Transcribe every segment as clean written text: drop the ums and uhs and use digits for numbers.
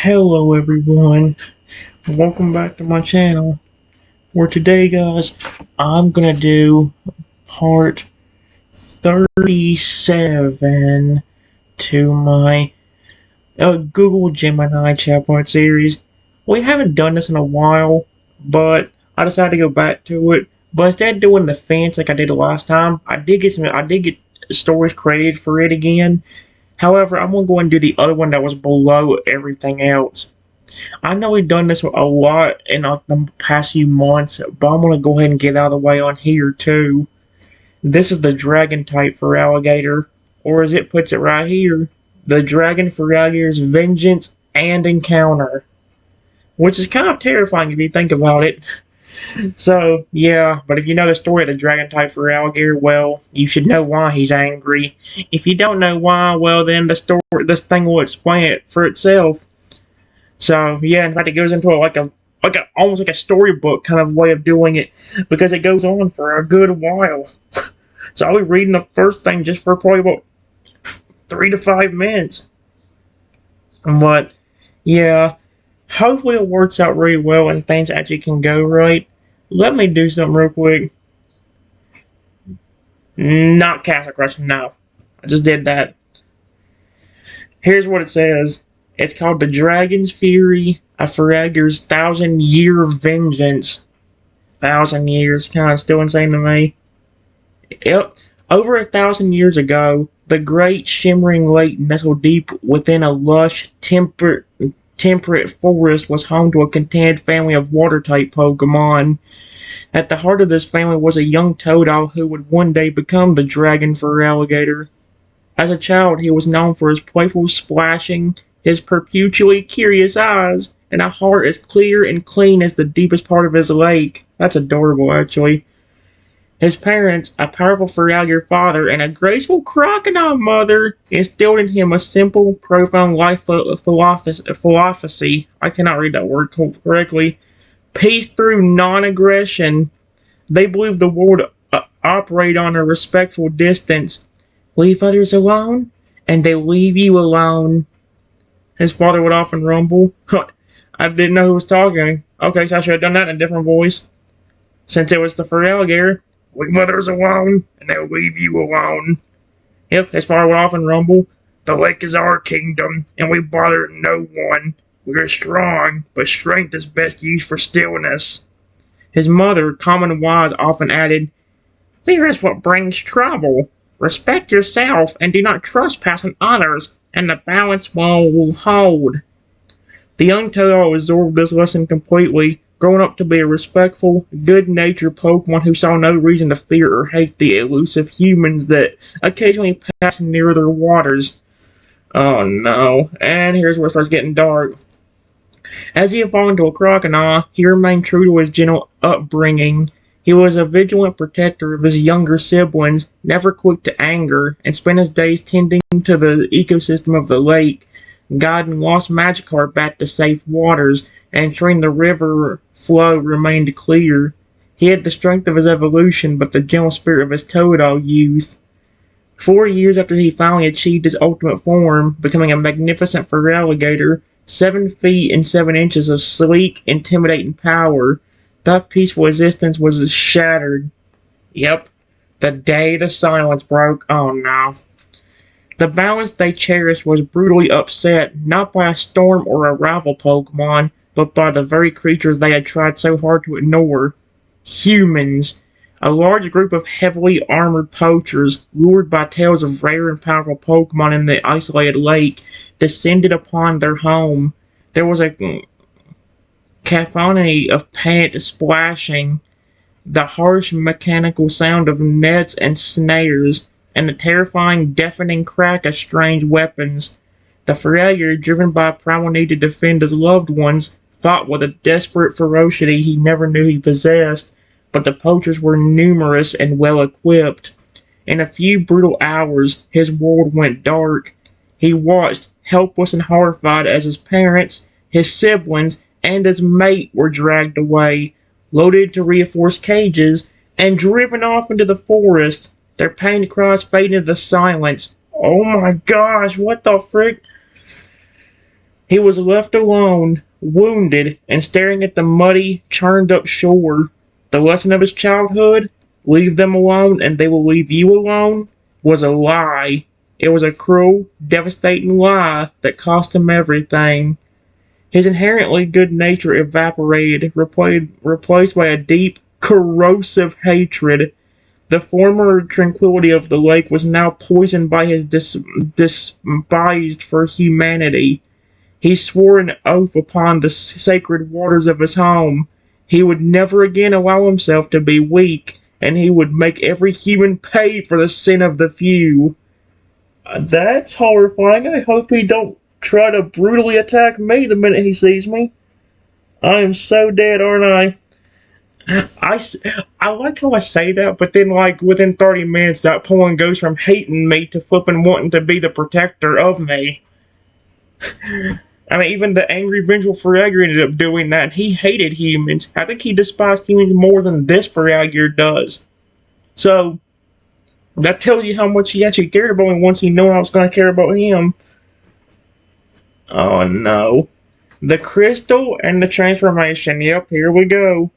Hello everyone, welcome back to my channel. For today guys, I'm gonna do part 37 to my Google Gemini chatbot series. We haven't done this in a while, but I decided to go back to it. But instead of doing the fence like I did the last time, I did get stories created for it again. However, I'm gonna go and do the other one that was below everything else. I know we've done this a lot in the past few months, but I'm going to go ahead and get out of the way on here too. This is the dragon type Feraligatr, or as it puts it right here, the dragon Feraligatr's vengeance and encounter. Which is kind of terrifying if you think about it. So, yeah, but if you know the story of the dragon type Feraligatr, well, you should know why he's angry. If you don't know why, well, then this thing will explain it for itself. So yeah, in fact, it goes into almost like a storybook kind of way of doing it because it goes on for a good while. So I'll be reading the first thing just for probably about 3 to 5 minutes. But yeah, hopefully it works out really well and things actually can go right. Let me do something real quick. Not Castle Crush, no. I just did that. Here's what it says. It's called The Dragon's Fury, a Feraligatr's 1,000-year vengeance. 1,000 years, kind of still insane to me. Yep. Over 1,000 years ago, the great shimmering lake nestled deep within a lush, temperate forest was home to a contented family of water-type Pokemon. At the heart of this family was a young Totodile who would one day become the Dragon Feraligatr. As a child, he was known for his playful splashing, his perpetually curious eyes, and a heart as clear and clean as the deepest part of his lake. That's adorable, actually. His parents, a powerful Feraligatr father and a graceful crocodile mother, instilled in him a simple, profound life philosophy. I cannot read that word correctly. Peace through non-aggression. They believed the world operated on a respectful distance. Leave others alone, and they leave you alone. His father would often rumble. I didn't know who was talking. Okay, so I should have done that in a different voice. Since it was the Feraligatr, leave others alone, and they'll leave you alone. Yep, his father would often rumble. The lake is our kingdom, and we bother no one. We are strong, but strength is best used for stillness. His mother, calm and wise, often added, Fear is what brings trouble. Respect yourself and do not trespass on others, and the balance will hold. The young Totodile absorbed this lesson completely, growing up to be a respectful, good-natured Pokemon who saw no reason to fear or hate the elusive humans that occasionally passed near their waters. Oh no, and here's where it starts getting dark. As he evolved into a crocodile, he remained true to his gentle upbringing. He was a vigilant protector of his younger siblings, never quick to anger, and spent his days tending to the ecosystem of the lake, guiding lost Magikarp back to safe waters, and ensuring the river flow remained clear. He had the strength of his evolution, but the gentle spirit of his Totodile youth. 4 years after he finally achieved his ultimate form, becoming a magnificent Feraligatr, 7 feet and 7 inches of sleek, intimidating power, that peaceful existence was shattered. Yep, the day the silence broke. Oh no. The balance they cherished was brutally upset, not by a storm or a rival Pokemon, but by the very creatures they had tried so hard to ignore. Humans. A large group of heavily armored poachers, lured by tales of rare and powerful Pokemon in the isolated lake, descended upon their home. There was a cacophony of panicked splashing, the harsh mechanical sound of nets and snares, and the terrifying, deafening crack of strange weapons. The Feraligatr, driven by a primal need to defend his loved ones, fought with a desperate ferocity he never knew he possessed, but the poachers were numerous and well-equipped. In a few brutal hours, his world went dark. He watched, helpless and horrified, as his parents, his siblings, and his mate were dragged away, loaded into reinforced cages, and driven off into the forest, their pained cries fading into the silence. Oh my gosh, what the frick? He was left alone, wounded, and staring at the muddy, churned up shore. The lesson of his childhood, leave them alone and they will leave you alone, was a lie. It was a cruel, devastating lie that cost him everything. His inherently good nature evaporated, replaced by a deep, corrosive hatred. The former tranquility of the lake was now poisoned by his despised for humanity. He swore an oath upon the sacred waters of his home. He would never again allow himself to be weak, and he would make every human pay for the sin of the few. That's horrifying. I hope he don't try to brutally attack me the minute he sees me. I am so dead, aren't I? I, I like how I say that, but then, like, within 30 minutes, that Pullen goes from hating me to flipping wanting to be the protector of me. I mean, even the angry, vengeful Feraligatr ended up doing that, and he hated humans. I think he despised humans more than this Feraligatr does. So, that tells you how much he actually cared about me once he knew I was going to care about him. Oh no. The crystal and the transformation. Yep, here we go.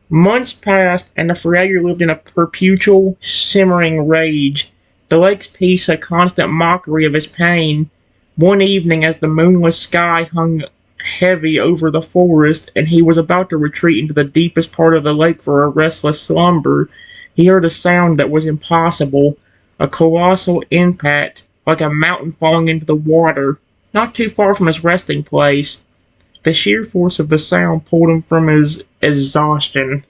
Months passed, and the Feraligatr lived in a perpetual, simmering rage. The lake's peace a constant mockery of his pain. One evening, as the moonless sky hung heavy over the forest, and he was about to retreat into the deepest part of the lake for a restless slumber, he heard a sound that was impossible, a colossal impact, like a mountain falling into the water, not too far from his resting place. The sheer force of the sound pulled him from his exhaustion.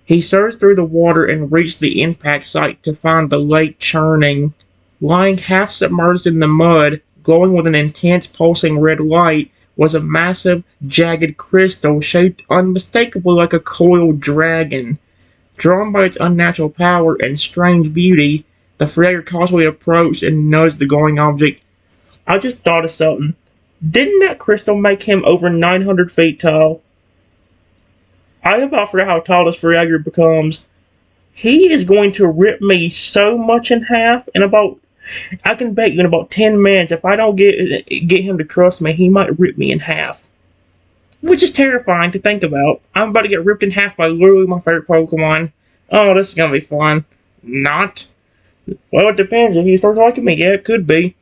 He surged through the water and reached the impact site to find the lake churning. Lying half submerged in the mud, glowing with an intense pulsing red light, was a massive, jagged crystal shaped unmistakably like a coiled dragon. Drawn by its unnatural power and strange beauty, the Feraligatr cautiously approached and nudged the glowing object. I just thought of something. Didn't that crystal make him over 900 feet tall? I about forgot how tall this Feraligatr becomes. He is going to rip me so much in half in about... I can bet you in about 10 minutes, if I don't get him to trust me, he might rip me in half. Which is terrifying to think about. I'm about to get ripped in half by literally my favorite Pokemon. Oh, this is gonna be fun. Not. Well, it depends. If he starts liking me, yeah, it could be.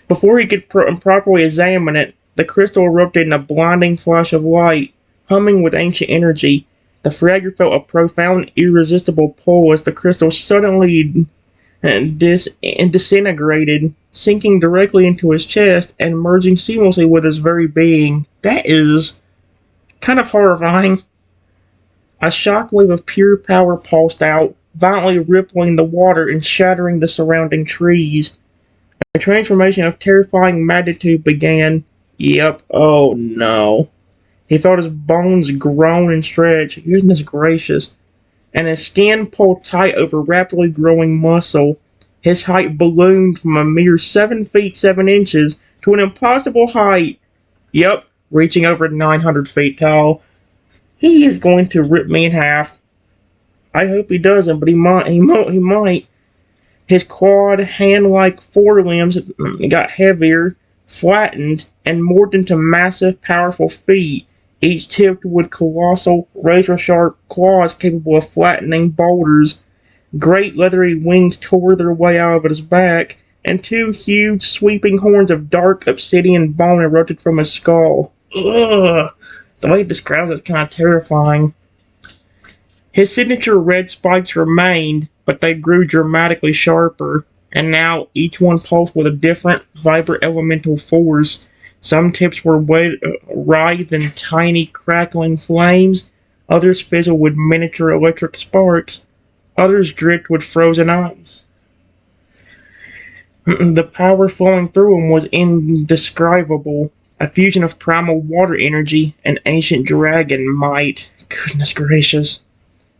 Before he could properly examine it, the crystal erupted in a blinding flash of light, humming with ancient energy. The Feraligatr felt a profound, irresistible pull as the crystal suddenly disintegrated, sinking directly into his chest and merging seamlessly with his very being. That is kind of horrifying. A shockwave of pure power pulsed out, violently rippling the water and shattering the surrounding trees. A transformation of terrifying magnitude began. Yep, oh no. He felt his bones groan and stretch. Goodness gracious. And his skin pulled tight over rapidly growing muscle. His height ballooned from a mere 7 feet 7 inches to an impossible height. Yep, reaching over 900 feet tall. He is going to rip me in half. I hope he doesn't, but he might. His quad, hand-like forelimbs got heavier, flattened, and morphed into massive, powerful feet, each tipped with colossal, razor-sharp claws capable of flattening boulders. Great leathery wings tore their way out of his back, and two huge, sweeping horns of dark obsidian bone erupted from his skull. Ugh! The way he describes it is kind of terrifying. His signature red spikes remained, but they grew dramatically sharper, and now each one pulsed with a different, vibrant elemental force. Some tips were writhed in tiny, crackling flames, others fizzled with miniature electric sparks, others dripped with frozen ice. The power flowing through him was indescribable, a fusion of primal water energy and ancient dragon might. Goodness gracious.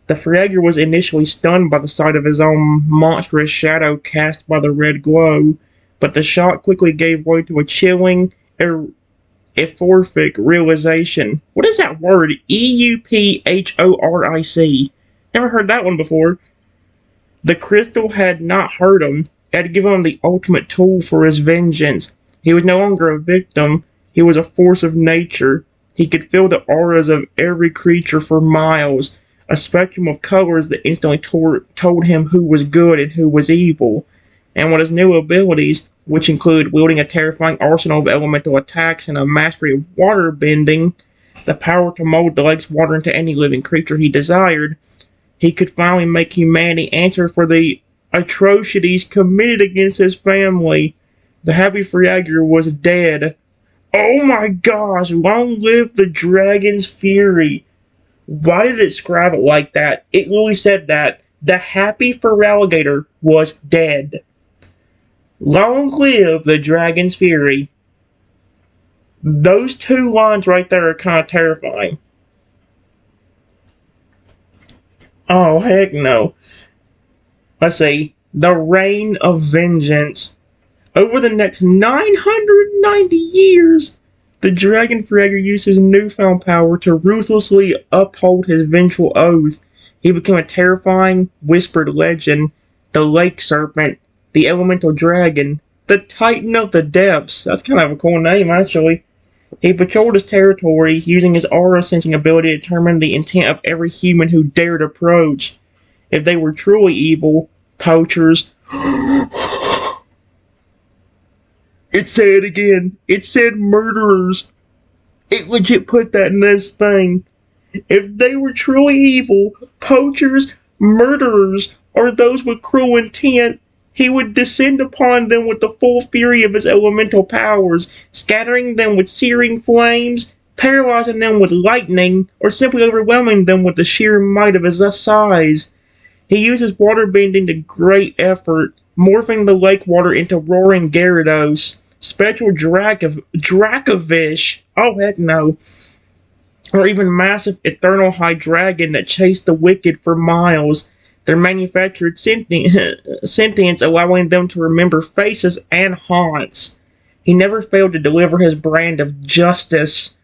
The Feraligatr was initially stunned by the sight of his own monstrous shadow cast by the red glow, but the shock quickly gave way to a chilling, euphoric realization. What is that word? EUPHORIC. Never heard that one before. The crystal had not hurt him. It had given him the ultimate tool for his vengeance. He was no longer a victim, he was a force of nature. He could feel the auras of every creature for miles, a spectrum of colors that instantly told him who was good and who was evil. And with his new abilities, which include wielding a terrifying arsenal of elemental attacks and a mastery of water bending, the power to mold the lake's water into any living creature he desired, he could finally make humanity answer for the atrocities committed against his family. The happy Feraligatr was dead. Oh my gosh, long live the dragon's fury. Why did it describe it like that? It literally said that the happy Feraligatr was dead. Long live the dragon's fury. Those two lines right there are kind of terrifying. Oh, heck no. Let's see. The Reign of Vengeance. Over the next 990 years, the Dragon Feraligatr used his newfound power to ruthlessly uphold his vengeful oath. He became a terrifying, whispered legend, the Lake Serpent, the Elemental Dragon, the Titan of the Depths. That's kind of a cool name, actually. He patrolled his territory, using his aura-sensing ability to determine the intent of every human who dared approach. If they were truly evil, poachers... It said again. It said murderers. It legit put that in this thing. If they were truly evil, poachers, murderers, or those with cruel intent, he would descend upon them with the full fury of his elemental powers, scattering them with searing flames, paralyzing them with lightning, or simply overwhelming them with the sheer might of his size. He uses water bending to great effort, morphing the lake water into roaring Gyarados, spectral Dracovish, oh heck no, or even massive eternal high dragon that chased the wicked for miles. Their manufactured sentience allowing them to remember faces and haunts. He never failed to deliver his brand of justice.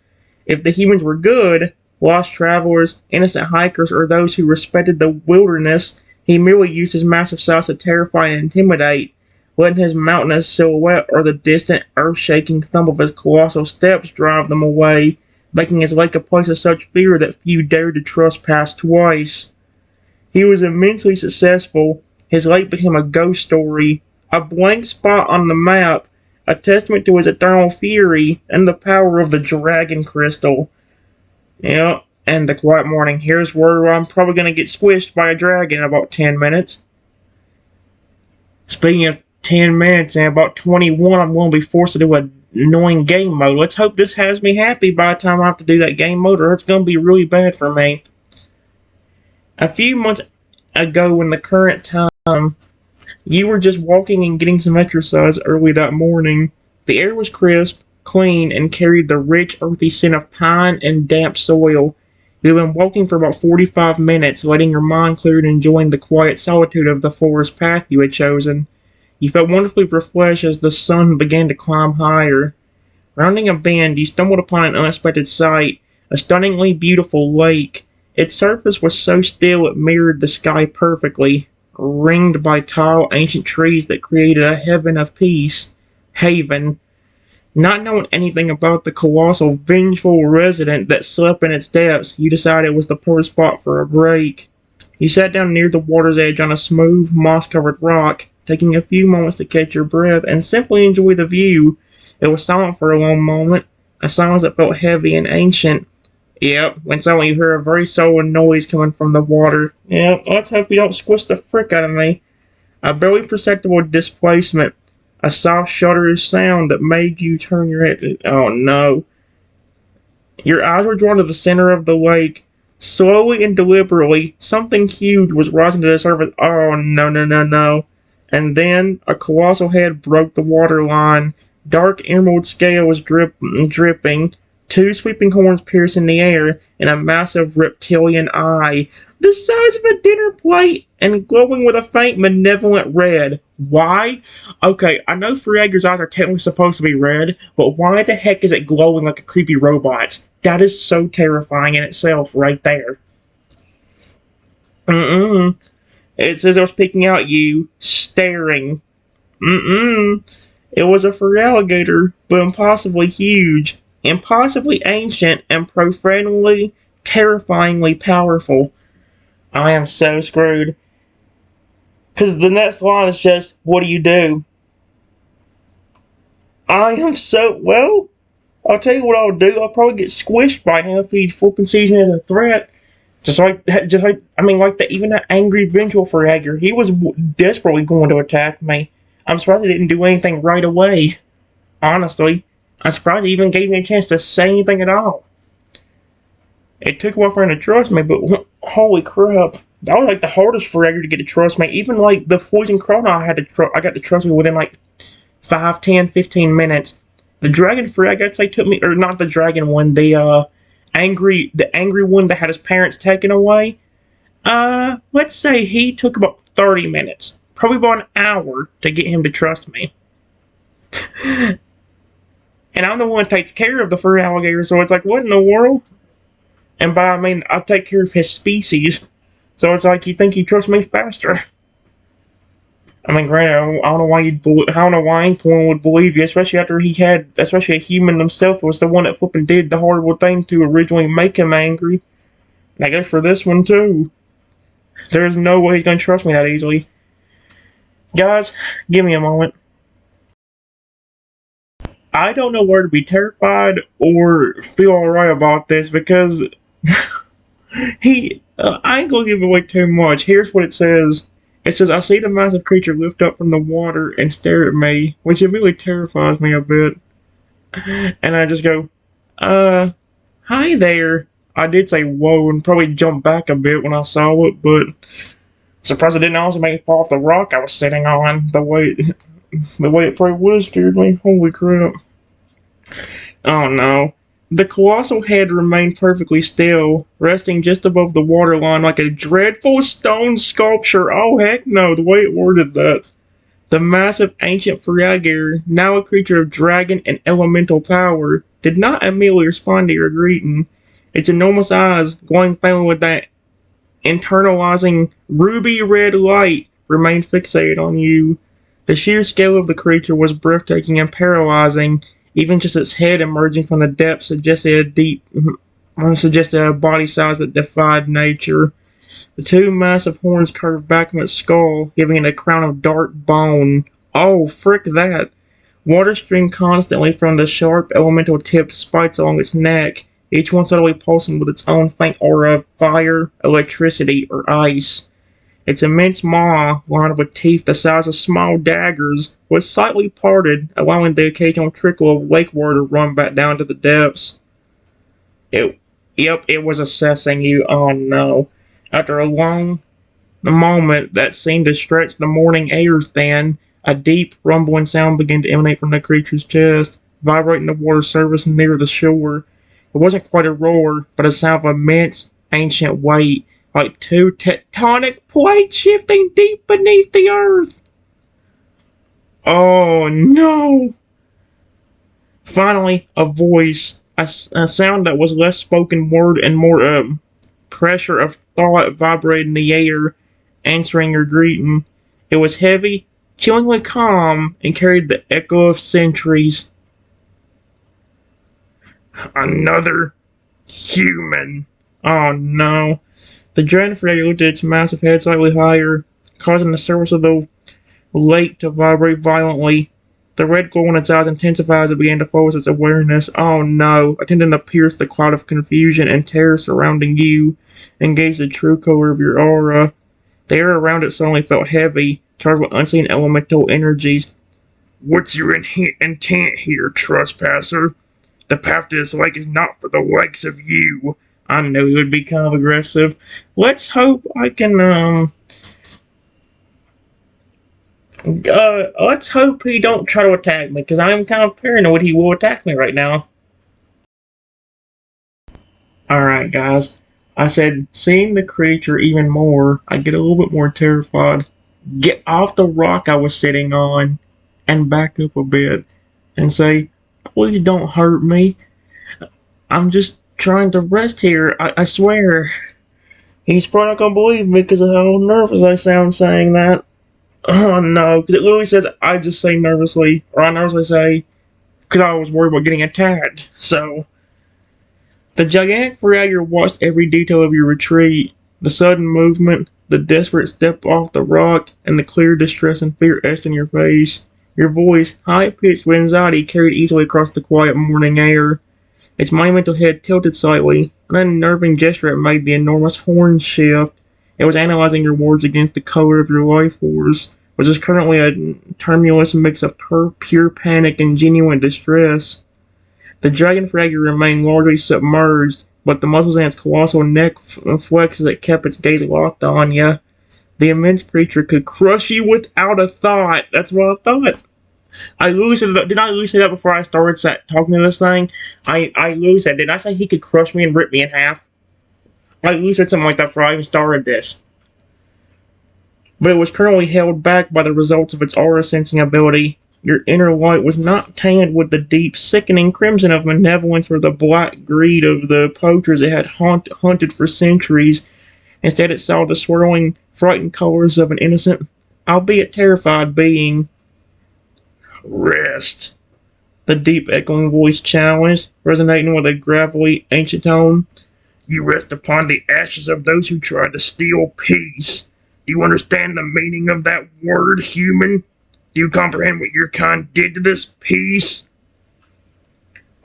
If the humans were good, lost travelers, innocent hikers, or those who respected the wilderness, he merely used his massive size to terrify and intimidate, letting his mountainous silhouette or the distant, earth-shaking thump of his colossal steps drive them away, making his lake a place of such fear that few dared to trespass twice. He was immensely successful. His lake became a ghost story, a blank spot on the map, a testament to his eternal fury and the power of the dragon crystal. Yeah, and the quiet morning. Here's where I'm probably going to get squished by a dragon in about 10 minutes. Speaking of 10 minutes, and about 21, I'm going to be forced to do an annoying game mode. Let's hope this has me happy by the time I have to do that game mode, or it's going to be really bad for me. A few months ago in the current time, you were just walking and getting some exercise early that morning. The air was crisp, clean, and carried the rich, earthy scent of pine and damp soil. You had been walking for about 45 minutes, letting your mind clear and enjoying the quiet solitude of the forest path you had chosen. You felt wonderfully refreshed as the sun began to climb higher. Rounding a bend, you stumbled upon an unexpected sight, a stunningly beautiful lake. Its surface was so still it mirrored the sky perfectly, ringed by tall, ancient trees that created a heaven of peace. Haven. Not knowing anything about the colossal, vengeful resident that slept in its depths, you decided it was the perfect spot for a break. You sat down near the water's edge on a smooth, moss-covered rock, taking a few moments to catch your breath and simply enjoy the view. It was silent for a long moment, a silence that felt heavy and ancient. Yep, when suddenly you hear a very sullen noise coming from the water. Yep, let's hope you don't squish the frick out of me. A barely perceptible displacement. A soft shudderous sound that made you turn your head. Oh no. Your eyes were drawn to the center of the lake. Slowly and deliberately, something huge was rising to the surface. Oh no, no, no, no. And then a colossal head broke the waterline. Dark emerald scales dripping. Two sweeping horns piercing the air, and a massive reptilian eye, the size of a dinner plate, and glowing with a faint malevolent red. Why? Okay, I know Feraligatr's eyes are technically supposed to be red, but why the heck is it glowing like a creepy robot? That is so terrifying in itself, right there. It says it was peeking out at you, staring. It was a Feraligatr, but impossibly huge, impossibly ancient, and profanely, terrifyingly powerful. I am so screwed. Because the next line is just, what do you do? I am so, well, I'll tell you what I'll do. I'll probably get squished by him if he flipping sees me as a threat. Like even that angry, vengeful Feraligatr, he was desperately going to attack me. I'm surprised he didn't do anything right away. Honestly, I'm surprised he even gave me a chance to say anything at all. It took a while for him to trust me, but holy crap. That was like the hardest Feraligatr to get to trust me. Even like the poison chrono I got to trust me within like 5, 10, 15 minutes. The dragon Feraligatr took me, or not the dragon one, the angry one that had his parents taken away. Let's say he took about 30 minutes. Probably about an hour to get him to trust me. And I'm the one that takes care of the Feraligatr, so it's like, what in the world? And by I mean, I take care of his species. So it's like, you think he trusts me faster. I mean, granted, I don't know why anyone would believe you, especially after especially a human himself was the one that flipping did the horrible thing to originally make him angry. And I guess for this one too. There's no way he's gonna trust me that easily. Guys, give me a moment. I don't know where to be terrified or feel alright about this because I ain't gonna give away too much. Here's what it says. It says, I see the massive creature lift up from the water and stare at me, which immediately terrifies me a bit. And I just go, hi there. I did say whoa and probably jumped back a bit when I saw it, but surprised it didn't also make me fall off the rock I was sitting on. The way it probably would have scared me. Holy crap. Oh no. The colossal head remained perfectly still, resting just above the waterline like a dreadful stone sculpture. Oh heck no, the way it worded that. The massive ancient Feraligatr, now a creature of dragon and elemental power, did not immediately respond to your greeting. Its enormous eyes, glowing faintly with that internalizing ruby red light, remained fixated on you. The sheer scale of the creature was breathtaking and paralyzing. Even just its head emerging from the depths suggested a body size that defied nature. The two massive horns curved back from its skull, giving it a crown of dark bone. Oh, frick that! Water streamed constantly from the sharp, elemental-tipped spikes along its neck, each one subtly pulsing with its own faint aura of fire, electricity, or ice. Its immense maw, lined with teeth the size of small daggers, was slightly parted, allowing the occasional trickle of lake water to run back down to the depths. It was assessing you. Oh no. After a long moment that seemed to stretch the morning air thin, a deep, rumbling sound began to emanate from the creature's chest, vibrating the water surface near the shore. It wasn't quite a roar, but a sound of immense, ancient weight, like two tectonic plates shifting deep beneath the earth. Oh no! Finally, a voice, a sound that was less spoken word and more pressure of thought vibrated in the air, answering your greeting. It was heavy, chillingly calm, and carried the echo of centuries. Another human. Oh no. The dragon Feraligatr looked at its massive head slightly higher, causing the surface of the lake to vibrate violently. The red glow in its eyes intensified as it began to focus its awareness. Oh no, attempting to pierce the cloud of confusion and terror surrounding you, engage the true color of your aura. The air around it suddenly felt heavy, charged with unseen elemental energies. What's your intent here, trespasser? The path to this lake is not for the likes of you. I knew he would be kind of aggressive. Let's hope I can, let's hope he don't try to attack me, because I'm kind of paranoid he will attack me right now. Alright, guys. I said, seeing the creature even more, I get a little bit more terrified. Get off the rock I was sitting on, and back up a bit, and say, please don't hurt me. I'm just trying to rest here, I swear. He's probably not gonna believe me because of how nervous I sound saying that. Oh no, because it literally says I just say nervously, or I nervously say, because I was worried about getting attacked. So, the gigantic Feraligatr watched every detail of your retreat, the sudden movement, the desperate step off the rock, and the clear distress and fear etched in your face. Your voice, high-pitched with anxiety, carried easily across the quiet morning air. Its monumental head tilted slightly, an unnerving gesture it made the enormous horn shift. It was analyzing your words against the color of your life force, which is currently a tumultuous mix of pure panic and genuine distress. The dragon fragment remained largely submerged, but the muscles in its colossal neck flexed as it kept its gaze locked on you. The immense creature could crush you without a thought. That's what I thought. I literally said that. Did I literally say that before I started talking to this thing? I literally said, did I say he could crush me and rip me in half? I literally said something like that before I even started this. But it was currently held back by the results of its aura sensing ability. Your inner light was not tainted with the deep, sickening crimson of malevolence or the black greed of the poachers it had hunted for centuries. Instead, it saw the swirling, frightened colors of an innocent, albeit terrified being. Rest. The deep, echoing voice challenged, resonating with a gravelly, ancient tone. You rest upon the ashes of those who tried to steal peace. Do you understand the meaning of that word, human? Do you comprehend what your kind did to this peace?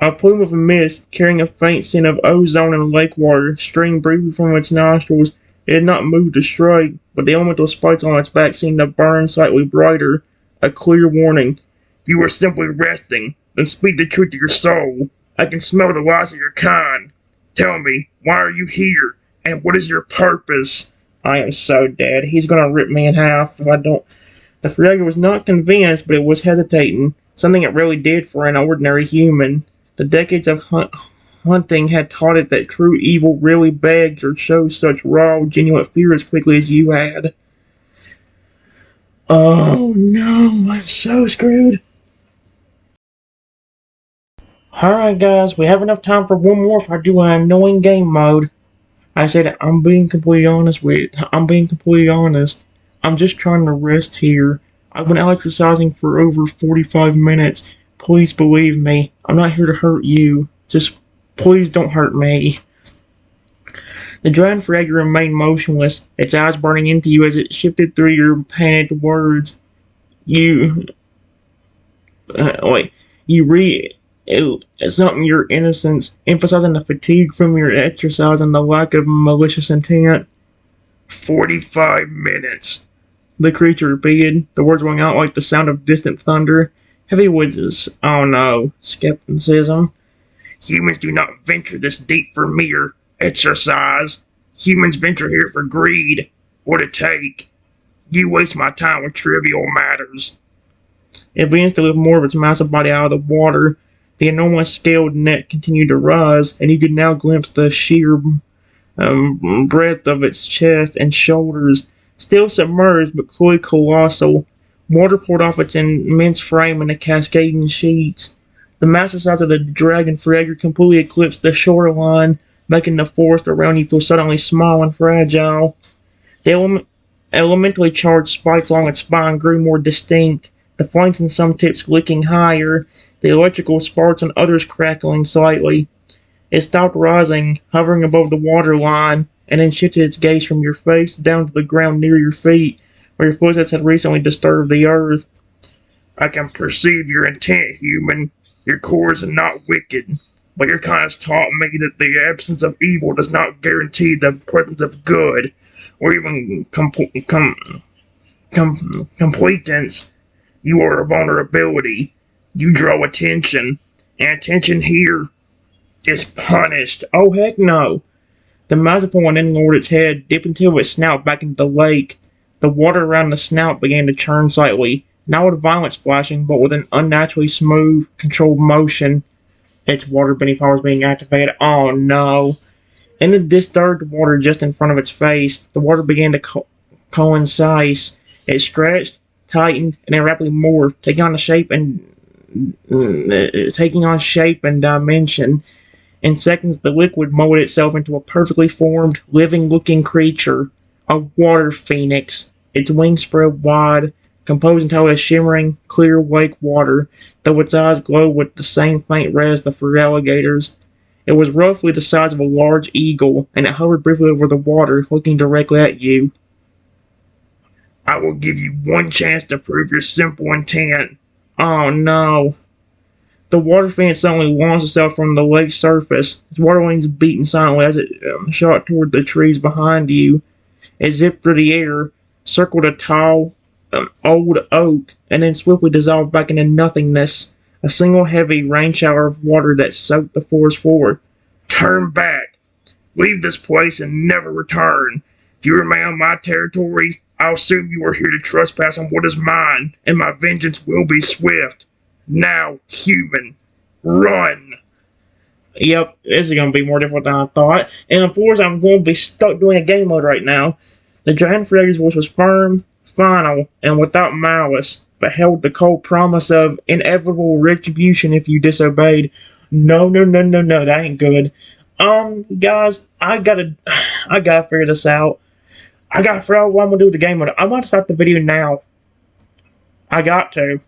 A plume of mist, carrying a faint scent of ozone and lake water, streamed briefly from its nostrils. It had not moved to strike, but the elemental spikes on its back seemed to burn slightly brighter. A clear warning. You are simply resting. Then speak the truth to your soul. I can smell the loss of your kind. Tell me, why are you here? And what is your purpose? I am so dead. He's gonna rip me in half if I don't. The Feraligatr was not convinced, but it was hesitating, something it rarely did for an ordinary human. The decades of hunting had taught it that true evil rarely begs or shows such raw, genuine fear as quickly as you had. Oh no, I'm so screwed. Alright guys, we have enough time for one more if I do an annoying game mode. I said I'm being completely honest. I'm just trying to rest here. I've been exercising for over 45 minutes. Please believe me. I'm not here to hurt you. Just please don't hurt me. The dragon fragment remained motionless, its eyes burning into you as it shifted through your panicked words. You wait. You read something your innocence, emphasizing the fatigue from your exercise and the lack of malicious intent. 45 minutes. The creature repeated, the words going out like the sound of distant thunder. Heavy with this, oh no, skepticism. Humans do not venture this deep for mere exercise. Humans venture here for greed, or to take. You waste my time with trivial matters. It begins to lift more of its massive body out of the water. The enormous scaled neck continued to rise, and you could now glimpse the sheer breadth of its chest and shoulders. Still submerged, but clearly colossal. Water poured off its immense frame in a cascading sheets. The massive size of the dragon fragment completely eclipsed the shoreline, making the forest around you feel suddenly small and fragile. The elementally charged spikes along its spine grew more distinct, the flanks and some tips licking higher, the electrical sparks on others crackling slightly. It stopped rising, hovering above the waterline, and then shifted its gaze from your face down to the ground near your feet, where your footsteps had recently disturbed the earth. I can perceive your intent, human. Your core is not wicked, but your kind has taught me that the absence of evil does not guarantee the presence of good, or even completance. You are a vulnerability. You draw attention, and attention here is punished. Oh heck no. The Mazapon then lowered its head, dipping till its snout back into the lake. The water around the snout began to churn slightly, not with violent splashing, but with an unnaturally smooth, controlled motion. Its water bending power was being activated. Oh no. In the disturbed water just in front of its face, the water began to coincide. It stretched, tightened, and then rapidly morphed, taking on shape and dimension. In seconds, the liquid molded itself into a perfectly formed, living-looking creature, a water phoenix. Its wings spread wide, composed entirely of shimmering, clear lake water, though its eyes glowed with the same faint red as the Feraligatr's. It was roughly the size of a large eagle, and it hovered briefly over the water, looking directly at you. I will give you one chance to prove your simple intent. Oh no. The water fiend suddenly launched itself from the lake's surface, its water wings beating silently as it shot toward the trees behind you. It zipped through the air, circled a tall, old oak, and then swiftly dissolved back into nothingness, a single heavy rain shower of water that soaked the forest floor. Turn back! Leave this place and never return! If you remain on my territory, I'll assume you are here to trespass on what is mine, and my vengeance will be swift. Now, human, run! Yep, this is going to be more difficult than I thought. And of course, I'm going to be stuck doing a game mode right now. The giant Freddy's voice was firm, final, and without malice, but held the cold promise of inevitable retribution if you disobeyed. No, no, no, no, no, that ain't good. Guys, I gotta figure this out. I gotta figure out what I'm gonna do with the game mode. I'm gonna stop the video now. I got to.